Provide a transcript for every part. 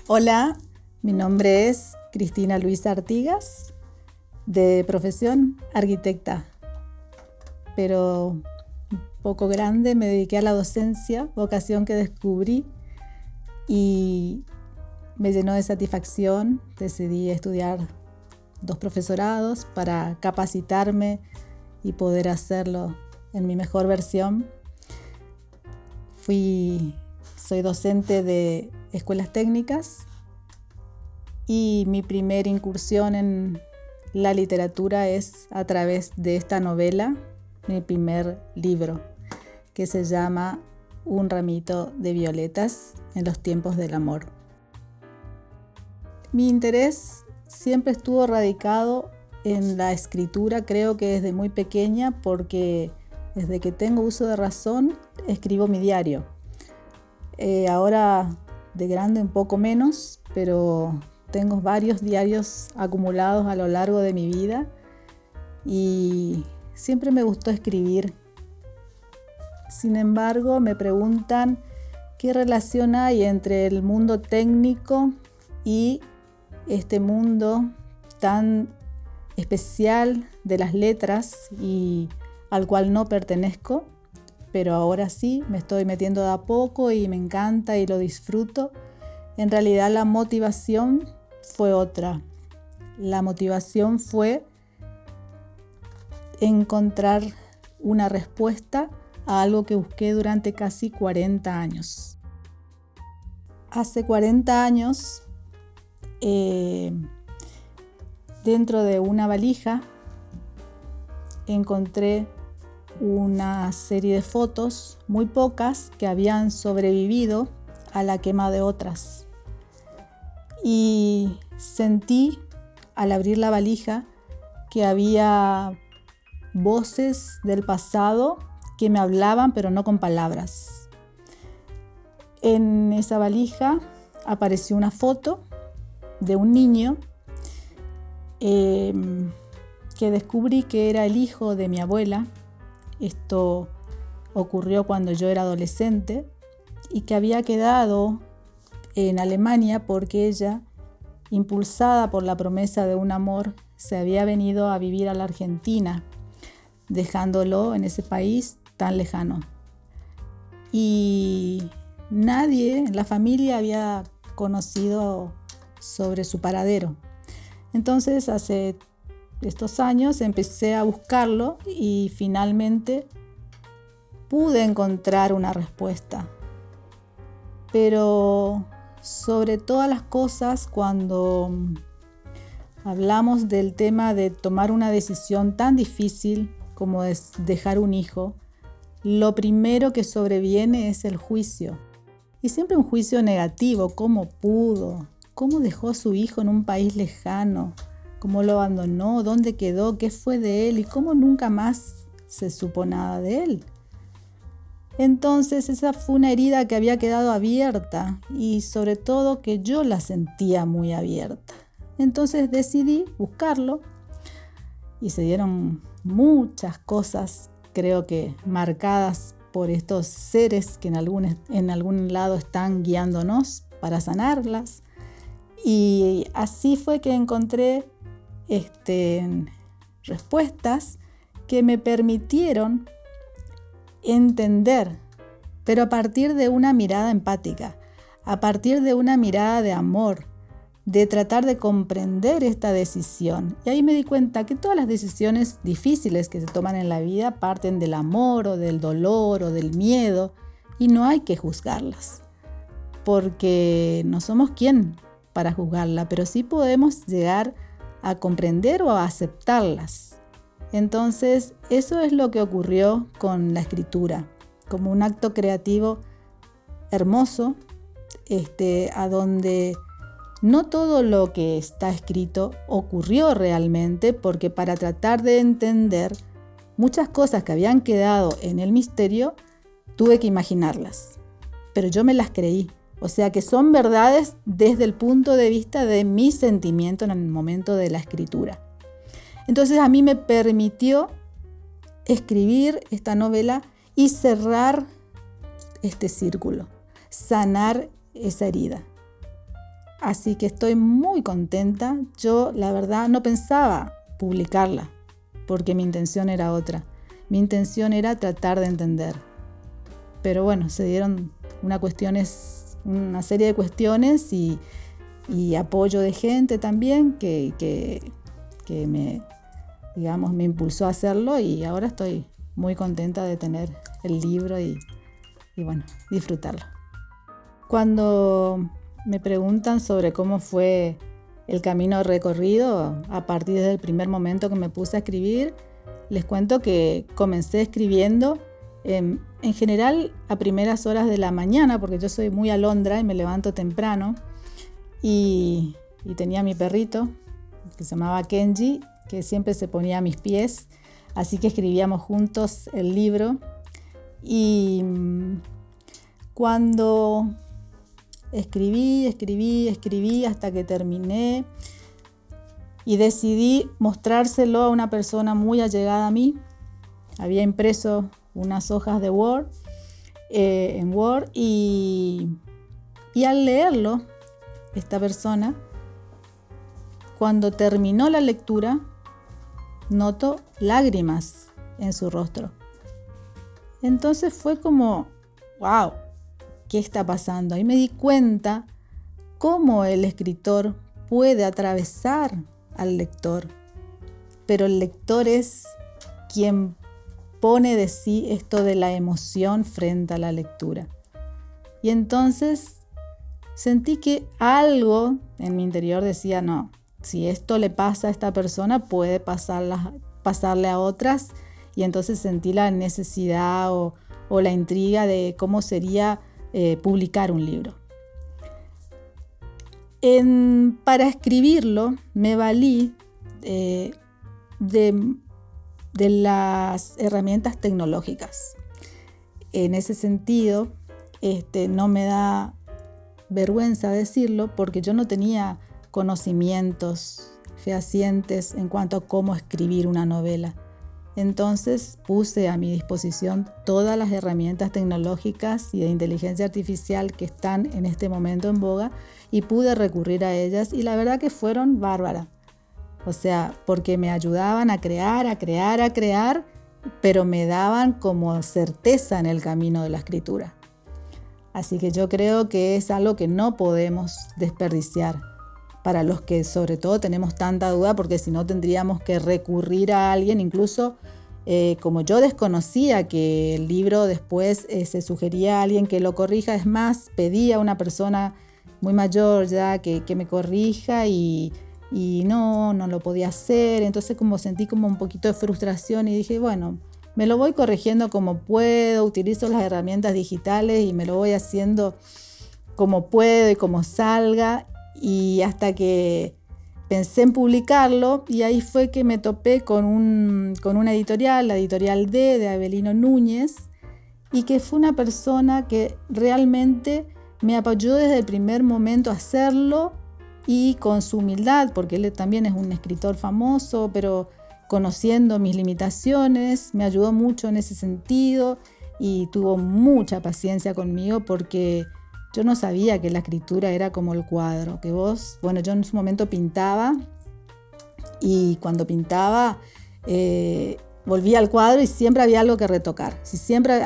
Hola, mi nombre es Cristina Luisa Artigas, de profesión arquitecta, pero un poco grande me dediqué a la docencia, vocación que descubrí y me llenó de satisfacción. Decidí estudiar 2 profesorados para capacitarme y poder hacerlo en mi mejor versión. Soy docente de escuelas técnicas y mi primera incursión en la literatura es a través de esta novela, mi primer libro, que se llama Un ramito de violetas en los tiempos del amor. Mi interés siempre estuvo radicado en la escritura, creo que desde muy pequeña, porque desde que tengo uso de razón escribo mi diario. Ahora de grande un poco menos, pero tengo varios diarios acumulados a lo largo de mi vida y siempre me gustó escribir. Sin embargo, me preguntan qué relación hay entre el mundo técnico y este mundo tan especial de las letras y al cual no pertenezco, pero ahora sí me estoy metiendo de a poco y me encanta y lo disfruto. En realidad la motivación fue otra. La motivación fue encontrar una respuesta a algo que busqué durante casi 40 años. Hace 40 años, dentro de una valija, encontré una serie de fotos, muy pocas, que habían sobrevivido a la quema de otras. Y sentí, al abrir la valija, que había voces del pasado que me hablaban, pero no con palabras. En esa valija apareció una foto de un niño que descubrí que era el hijo de mi abuela. Esto ocurrió cuando yo era adolescente y que había quedado en Alemania porque ella, impulsada por la promesa de un amor, se había venido a vivir a la Argentina, dejándolo en ese país tan lejano. Y nadie en la familia había conocido sobre su paradero. Entonces, hace estos años empecé a buscarlo y finalmente pude encontrar una respuesta. Pero sobre todas las cosas, cuando hablamos del tema de tomar una decisión tan difícil como es dejar un hijo, lo primero que sobreviene es el juicio. Y siempre un juicio negativo. ¿Cómo pudo? ¿Cómo dejó a su hijo en un país lejano? ¿Cómo lo abandonó? ¿Dónde quedó? ¿Qué fue de él? ¿Y cómo nunca más se supo nada de él? Entonces esa fue una herida que había quedado abierta y sobre todo que yo la sentía muy abierta. Entonces decidí buscarlo y se dieron muchas cosas, creo que marcadas por estos seres que en algún lado están guiándonos para sanarlas. Y así fue que encontré respuestas que me permitieron entender, pero a partir de una mirada empática, a partir de una mirada de amor, de tratar de comprender esta decisión. Y ahí me di cuenta que todas las decisiones difíciles que se toman en la vida parten del amor o del dolor o del miedo y no hay que juzgarlas, porque no somos quien para juzgarla, pero sí podemos llegar a comprender o a aceptarlas. Entonces, eso es lo que ocurrió con la escritura, como un acto creativo hermoso, a donde no todo lo que está escrito ocurrió realmente, porque para tratar de entender muchas cosas que habían quedado en el misterio, tuve que imaginarlas, pero yo me las creí. O sea que son verdades desde el punto de vista de mi sentimiento en el momento de la escritura. Entonces a mí me permitió escribir esta novela y cerrar este círculo, sanar esa herida. Así que estoy muy contenta. Yo, la verdad, no pensaba publicarla porque mi intención era otra. Mi intención era tratar de entender. Pero bueno, se dieron una serie de cuestiones y apoyo de gente también que me impulsó a hacerlo, y ahora estoy muy contenta de tener el libro y bueno, disfrutarlo. Cuando me preguntan sobre cómo fue el camino recorrido a partir del primer momento que me puse a escribir, les cuento que comencé escribiendo en general a primeras horas de la mañana, porque yo soy muy alondra y me levanto temprano, y tenía mi perrito que se llamaba Kenji, que siempre se ponía a mis pies, así que escribíamos juntos el libro. Y cuando escribí hasta que terminé y decidí mostrárselo a una persona muy allegada a mí, había impreso unas hojas de Word en Word, y al leerlo, esta persona, cuando terminó la lectura, noto lágrimas en su rostro. Entonces fue como, wow, ¿qué está pasando? Ahí me di cuenta cómo el escritor puede atravesar al lector, pero el lector es quien pone de sí esto de la emoción frente a la lectura. Y entonces sentí que algo en mi interior decía, no, si esto le pasa a esta persona, puede pasarle a otras. Y entonces sentí la necesidad o la intriga de cómo sería publicar un libro. Para escribirlo me valí de las herramientas tecnológicas. En ese sentido, no me da vergüenza decirlo, porque yo no tenía conocimientos fehacientes en cuanto a cómo escribir una novela. Entonces puse a mi disposición todas las herramientas tecnológicas y de inteligencia artificial que están en este momento en boga, y pude recurrir a ellas, y la verdad que fueron bárbaras. O sea, porque me ayudaban a crear, pero me daban como certeza en el camino de la escritura. Así que yo creo que es algo que no podemos desperdiciar para los que sobre todo tenemos tanta duda, porque si no tendríamos que recurrir a alguien. Incluso como yo desconocía que el libro después se sugería a alguien que lo corrija, es más, pedí a una persona muy mayor ya que me corrija, y no lo podía hacer. Entonces como sentí como un poquito de frustración y dije, bueno, me lo voy corrigiendo como puedo, utilizo las herramientas digitales y me lo voy haciendo como puedo y como salga. Y hasta que pensé en publicarlo, y ahí fue que me topé con una editorial, la editorial D de Avelino Núñez, y que fue una persona que realmente me apoyó desde el primer momento a hacerlo, y con su humildad, porque él también es un escritor famoso, pero conociendo mis limitaciones, me ayudó mucho en ese sentido, y tuvo mucha paciencia conmigo, porque yo no sabía que la escritura era como el cuadro, que yo en su momento pintaba, y cuando pintaba volvía al cuadro y siempre había algo que retocar.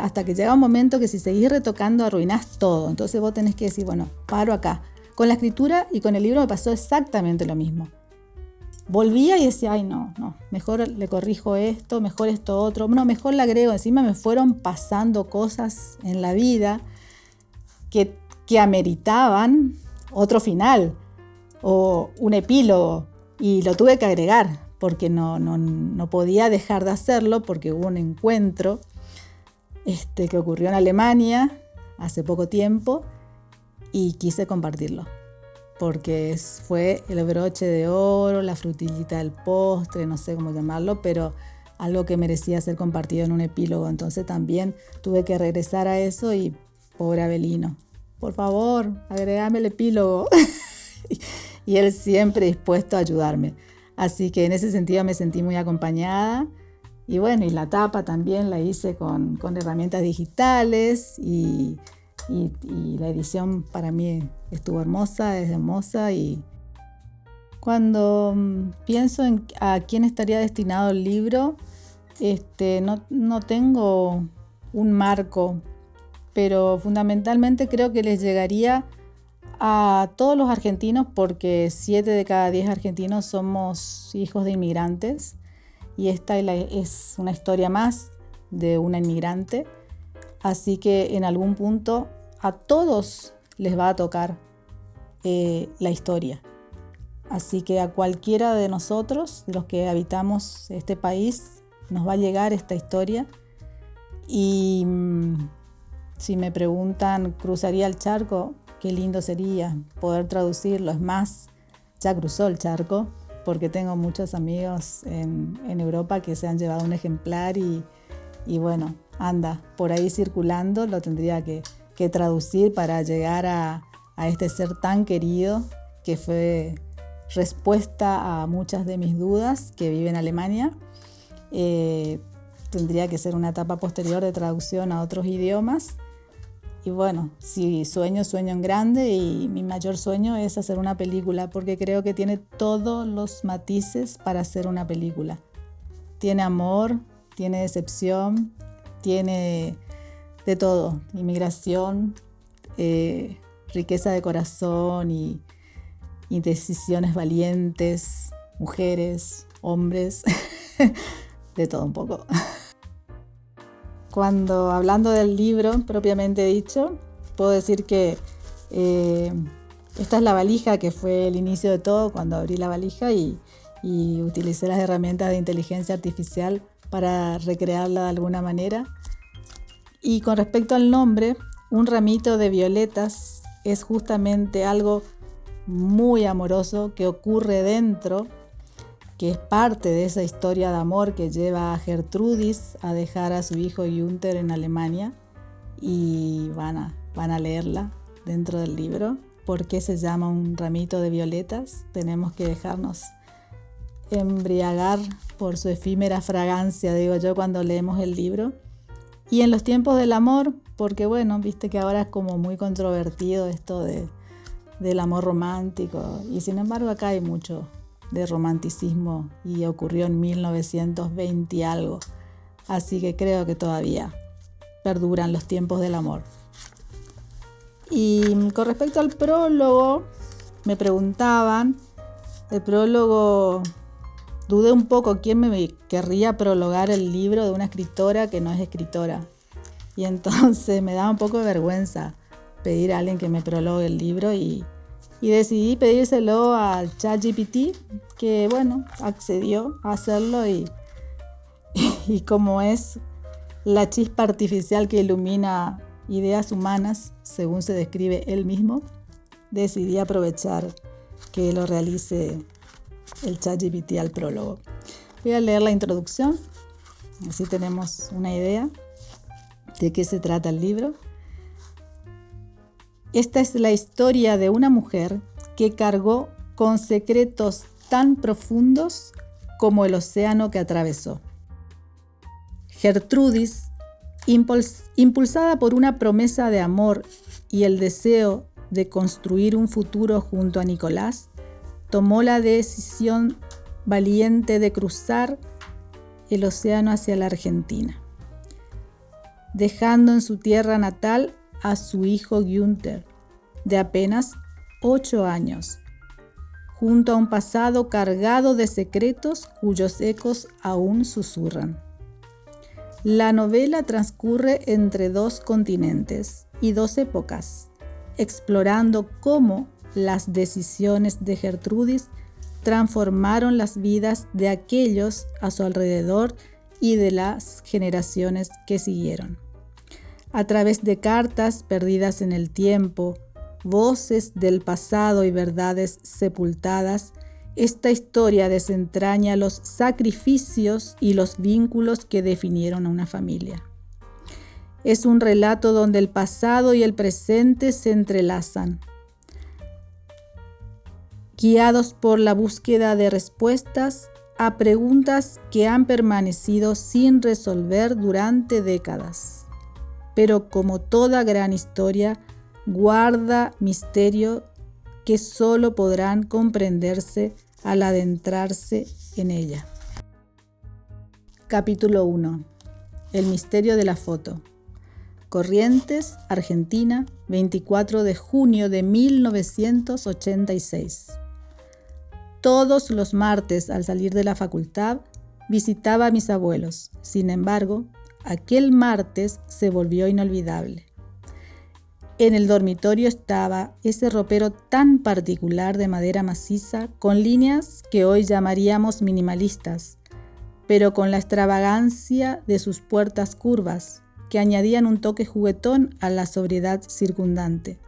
Hasta que llega un momento que si seguís retocando arruinás todo. Entonces vos tenés que decir, bueno, paro acá. Con la escritura y con el libro me pasó exactamente lo mismo. Volvía y decía, ay no, mejor le corrijo esto, mejor esto otro, no, mejor le agrego. Encima me fueron pasando cosas en la vida que ameritaban otro final o un epílogo, y lo tuve que agregar porque no podía dejar de hacerlo, porque hubo un encuentro que ocurrió en Alemania hace poco tiempo, y quise compartirlo porque fue el broche de oro, la frutillita del postre, no sé cómo llamarlo, pero algo que merecía ser compartido en un epílogo. Entonces también tuve que regresar a eso, y pobre Avelino, por favor, agregame el epílogo. Y él siempre dispuesto a ayudarme. Así que en ese sentido me sentí muy acompañada. Y bueno, y la tapa también la hice con herramientas digitales, y y la edición para mí estuvo hermosa, es hermosa. Y cuando pienso en a quién estaría destinado el libro, no tengo un marco, pero fundamentalmente creo que les llegaría a todos los argentinos, porque 7 de cada 10 argentinos somos hijos de inmigrantes, y esta es una historia más de una inmigrante, así que en algún punto a todos les va a tocar la historia. Así que a cualquiera de nosotros, de los que habitamos este país, nos va a llegar esta historia. Y si me preguntan, ¿cruzaría el charco? Qué lindo sería poder traducirlo. Es más, ya cruzó el charco, porque tengo muchos amigos en Europa que se han llevado un ejemplar y bueno, anda por ahí circulando. Lo tendría que traducir para llegar a este ser tan querido, que fue respuesta a muchas de mis dudas, que vive en Alemania. Tendría que ser una etapa posterior de traducción a otros idiomas. Y bueno, si sueño en grande, y mi mayor sueño es hacer una película, porque creo que tiene todos los matices para hacer una película. Tiene amor, tiene decepción, tiene de todo, inmigración, riqueza de corazón y decisiones valientes, mujeres, hombres, de todo un poco. Cuando hablando del libro propiamente dicho, puedo decir que esta es la valija, que fue el inicio de todo, cuando abrí la valija y utilicé las herramientas de inteligencia artificial para recrearla de alguna manera. Y con respecto al nombre, un ramito de violetas es justamente algo muy amoroso que ocurre dentro, que es parte de esa historia de amor que lleva a Gertrudis a dejar a su hijo Günther en Alemania, y van a leerla dentro del libro. ¿Por qué se llama un ramito de violetas? Tenemos que dejarnos embriagar por su efímera fragancia, digo yo, cuando leemos el libro. Y en los tiempos del amor, porque bueno, viste que ahora es como muy controvertido esto del amor romántico, y sin embargo acá hay mucho de romanticismo y ocurrió en 1920 y algo, así que creo que todavía perduran los tiempos del amor. Y con respecto al prólogo, me preguntaban, el prólogo, dudé un poco quién me querría prologar el libro de una escritora que no es escritora, y entonces me daba un poco de vergüenza pedir a alguien que me prologue el libro, y decidí pedírselo al ChatGPT, que bueno, accedió a hacerlo, y como es la chispa artificial que ilumina ideas humanas, según se describe él mismo, decidí aprovechar que lo realice el ChatGPT al prólogo. Voy a leer la introducción, así tenemos una idea de qué se trata el libro. Esta es la historia de una mujer que cargó con secretos tan profundos como el océano que atravesó. Gertrudis, impulsada por una promesa de amor y el deseo de construir un futuro junto a Nicolás, tomó la decisión valiente de cruzar el océano hacia la Argentina, dejando en su tierra natal a su hijo Günther, de apenas 8 años, junto a un pasado cargado de secretos cuyos ecos aún susurran. La novela transcurre entre 2 continentes y 2 épocas, explorando cómo las decisiones de Gertrudis transformaron las vidas de aquellos a su alrededor y de las generaciones que siguieron. A través de cartas perdidas en el tiempo, voces del pasado y verdades sepultadas, esta historia desentraña los sacrificios y los vínculos que definieron a una familia. Es un relato donde el pasado y el presente se entrelazan, guiados por la búsqueda de respuestas a preguntas que han permanecido sin resolver durante décadas. pero como toda gran historia, guarda misterio que solo podrán comprenderse al adentrarse en ella. Capítulo 1. El misterio de la foto. Corrientes, Argentina, 24 de junio de 1986. Todos los martes al salir de la facultad visitaba a mis abuelos. Sin embargo, aquel martes se volvió inolvidable. En el dormitorio estaba ese ropero tan particular de madera maciza con líneas que hoy llamaríamos minimalistas, pero con la extravagancia de sus puertas curvas, que añadían un toque juguetón a la sobriedad circundante.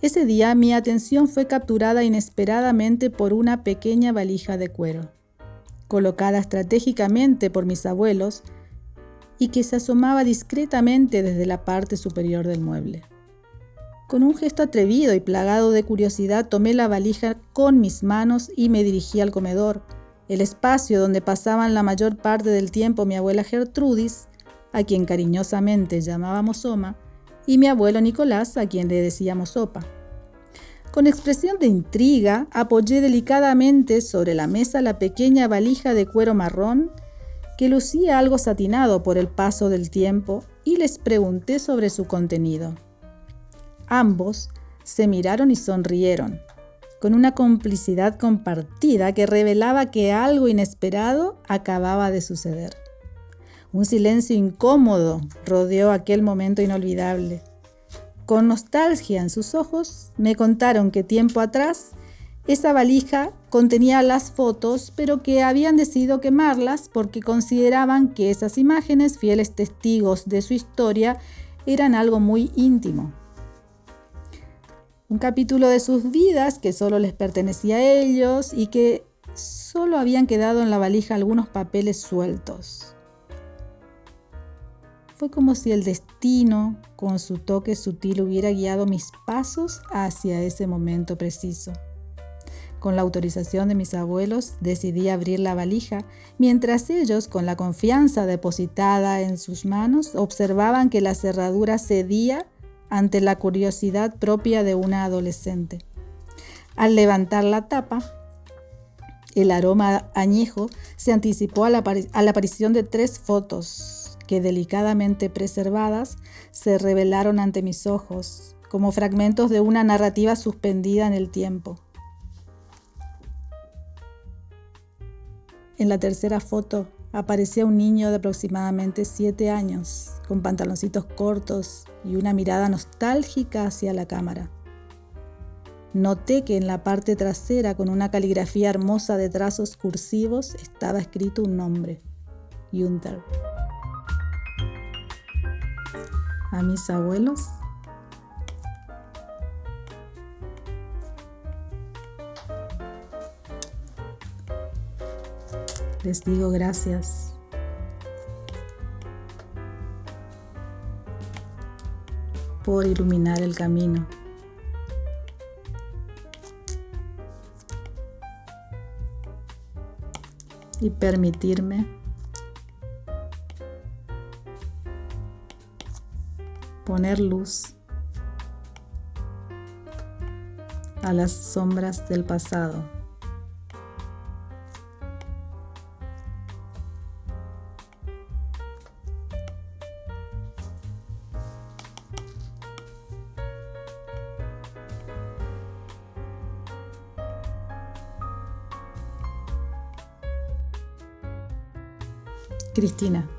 Ese día mi atención fue capturada inesperadamente por una pequeña valija de cuero, colocada estratégicamente por mis abuelos y que se asomaba discretamente desde la parte superior del mueble. Con un gesto atrevido y plagado de curiosidad tomé la valija con mis manos y me dirigí al comedor, el espacio donde pasaban la mayor parte del tiempo mi abuela Gertrudis, a quien cariñosamente llamábamos Oma, y mi abuelo Nicolás, a quien le decíamos Opa. Con expresión de intriga, apoyé delicadamente sobre la mesa la pequeña valija de cuero marrón que lucía algo satinado por el paso del tiempo y les pregunté sobre su contenido. Ambos se miraron y sonrieron, con una complicidad compartida que revelaba que algo inesperado acababa de suceder. Un silencio incómodo rodeó aquel momento inolvidable. Con nostalgia en sus ojos, me contaron que tiempo atrás esa valija contenía las fotos, pero que habían decidido quemarlas porque consideraban que esas imágenes, fieles testigos de su historia, eran algo muy íntimo. Un capítulo de sus vidas que solo les pertenecía a ellos y que solo habían quedado en la valija algunos papeles sueltos. Fue como si el destino, con su toque sutil, hubiera guiado mis pasos hacia ese momento preciso. Con la autorización de mis abuelos, decidí abrir la valija, mientras ellos, con la confianza depositada en sus manos, observaban que la cerradura cedía ante la curiosidad propia de una adolescente. Al levantar la tapa, el aroma añejo se anticipó a la aparición de 3 fotos que, delicadamente preservadas, se revelaron ante mis ojos como fragmentos de una narrativa suspendida en el tiempo. En la tercera foto aparecía un niño de aproximadamente 7 años, con pantaloncitos cortos y una mirada nostálgica hacia la cámara. Noté que en la parte trasera, con una caligrafía hermosa de trazos cursivos, estaba escrito un nombre: Günther. A mis abuelos les digo gracias por iluminar el camino. Y permitirme poner luz a las sombras del pasado. Cristina.